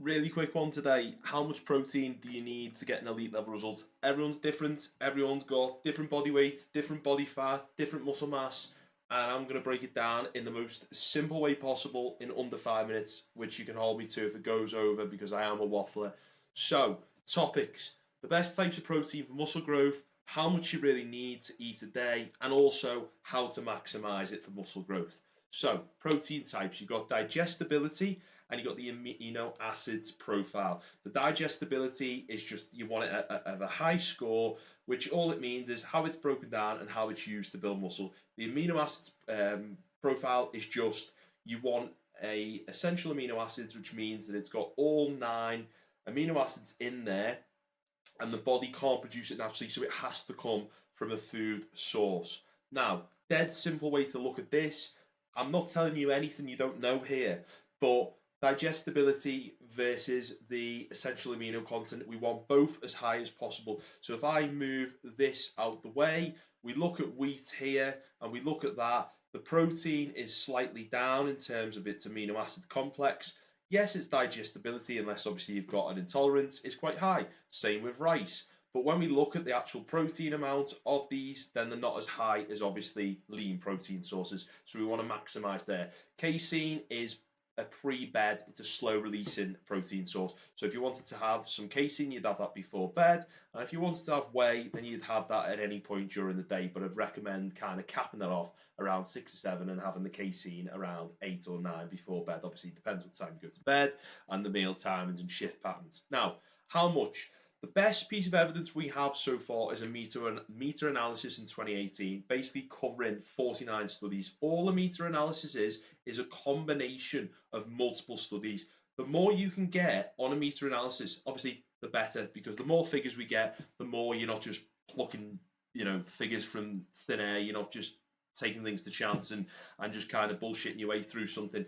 Really quick one today. How much protein do you need to get an elite level result? Everyone's different. Everyone's got different body weight, different body fat, different muscle mass. And I'm going to break it down in the most simple way possible in under 5 minutes, which you can hold me to if it goes over because I am a waffler. So, topics: the best types of protein for muscle growth, how much you really need to eat a day, and also how to maximize it for muscle growth. So, protein types: you've got digestibility and you've got the amino acids profile. The digestibility is just you want it at a high score, which all it means is how it's broken down and how it's used to build muscle. The amino acids profile is just you want a essential amino acids, which means that it's got all 9 amino acids in there, and the body can't produce it naturally, so it has to come from a food source. Now, dead simple way to look at this. I'm not telling you anything you don't know here, but digestibility versus the essential amino content, we want both as high as possible. So if I move this out the way, we look at wheat here and we look at that, the protein is slightly down in terms of its amino acid complex. Yes, its digestibility, unless obviously you've got an intolerance, is quite high. Same with rice. But when we look at the actual protein amount of these, then they're not as high as obviously lean protein sources. So we want to maximize there. Casein is a pre-bed, it's a slow releasing protein source. So if you wanted to have some casein, you'd have that before bed. And if you wanted to have whey, then you'd have that at any point during the day. But I'd recommend kind of capping that off around 6 or 7 and having the casein around 8 or 9 before bed. Obviously, it depends what time you go to bed and the meal timings and shift patterns. Now, how much? The best piece of evidence we have so far is a meta analysis in 2018, basically covering 49 studies. All a meta analysis is a combination of multiple studies. The more you can get on a meta analysis, obviously, the better, because the more figures we get, the more you're not just plucking, figures from thin air. You're not just taking things to chance and just kind of bullshitting your way through something.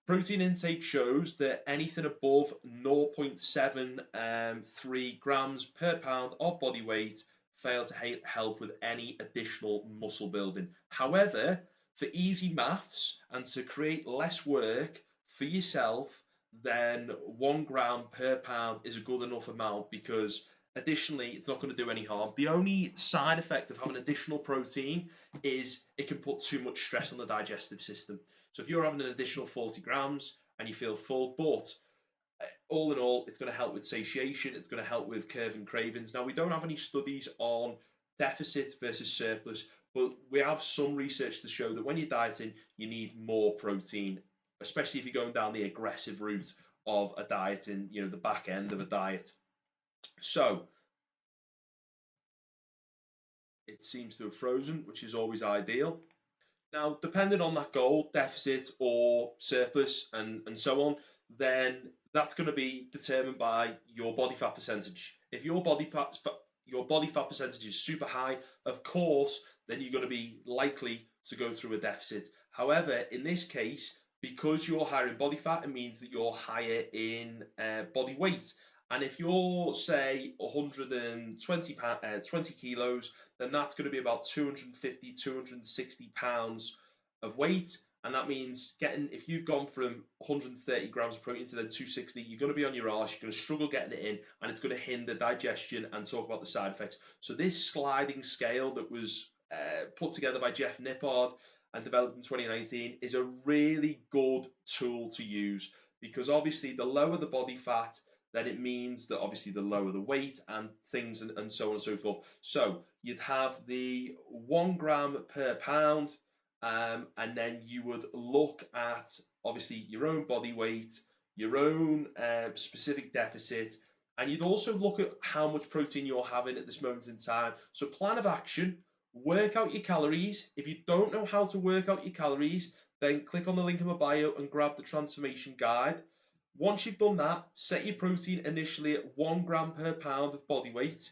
Protein intake shows that anything above 0.73 grams per pound of body weight fail to help with any additional muscle building. However, for easy maths and to create less work for yourself, then 1 gram per pound is a good enough amount, because additionally, it's not going to do any harm. The only side effect of having additional protein is it can put too much stress on the digestive system. So if you're having an additional 40 grams and you feel full, but all in all, it's going to help with satiation, it's going to help with curving cravings. Now, we don't have any studies on deficit versus surplus, but we have some research to show that when you're dieting, you need more protein, especially if you're going down the aggressive route of a diet in, the back end of a diet. So it seems to have frozen, which is always ideal. Now, depending on that goal, deficit or surplus and so on, then that's going to be determined by your body fat percentage. If your body fat percentage is super high, of course, then you're going to be likely to go through a deficit. However, in this case, because you're higher in body fat, it means that you're higher in body weight. And if you're, say, 20 kilos, then that's going to be about 250, 260 pounds of weight. And that means if you've gone from 130 grams of protein to then 260, you're going to be on your arse, you're going to struggle getting it in, and it's going to hinder digestion and talk about the side effects. So this sliding scale that was put together by Jeff Nippard and developed in 2019 is a really good tool to use, because obviously the lower the body fat, then it means that obviously the lower the weight and things and so on and so forth. So you'd have the 1 gram per pound, and then you would look at obviously your own body weight, your own specific deficit, and you'd also look at how much protein you're having at this moment in time. So plan of action, work out your calories. If you don't know how to work out your calories, then click on the link in my bio and grab the transformation guide. Once you've done that, set your protein initially at 1 gram per pound of body weight,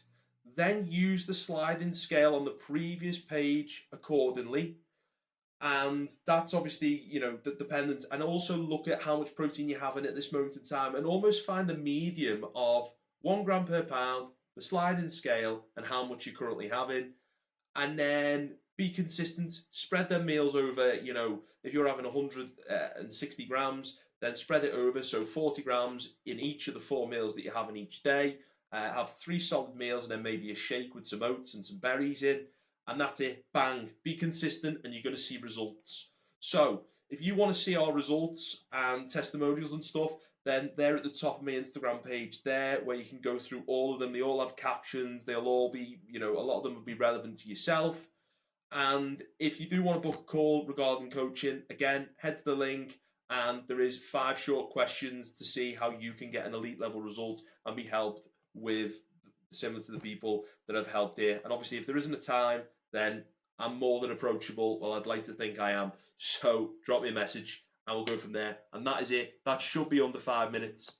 then use the sliding scale on the previous page accordingly. And that's obviously, the dependent, and also look at how much protein you're having at this moment in time and almost find the medium of 1 gram per pound, the sliding scale, and how much you're currently having. And then be consistent, spread their meals over, if you're having 160 grams, then spread it over, so 40 grams in each of the 4 meals that you have in each day. Have 3 solid meals and then maybe a shake with some oats and some berries in, and that's it. Bang. Be consistent and you're going to see results. So if you want to see our results and testimonials and stuff, then they're at the top of my Instagram page there, where you can go through all of them. They all have captions. They'll all be, a lot of them will be relevant to yourself. And if you do want to book a call regarding coaching, again, head to the link, and there is 5 short questions to see how you can get an elite level result and be helped with similar to the people that have helped here. And obviously, if there isn't a time, then I'm more than approachable. Well, I'd like to think I am. So drop me a message and we'll go from there. And that is it. That should be under 5 minutes.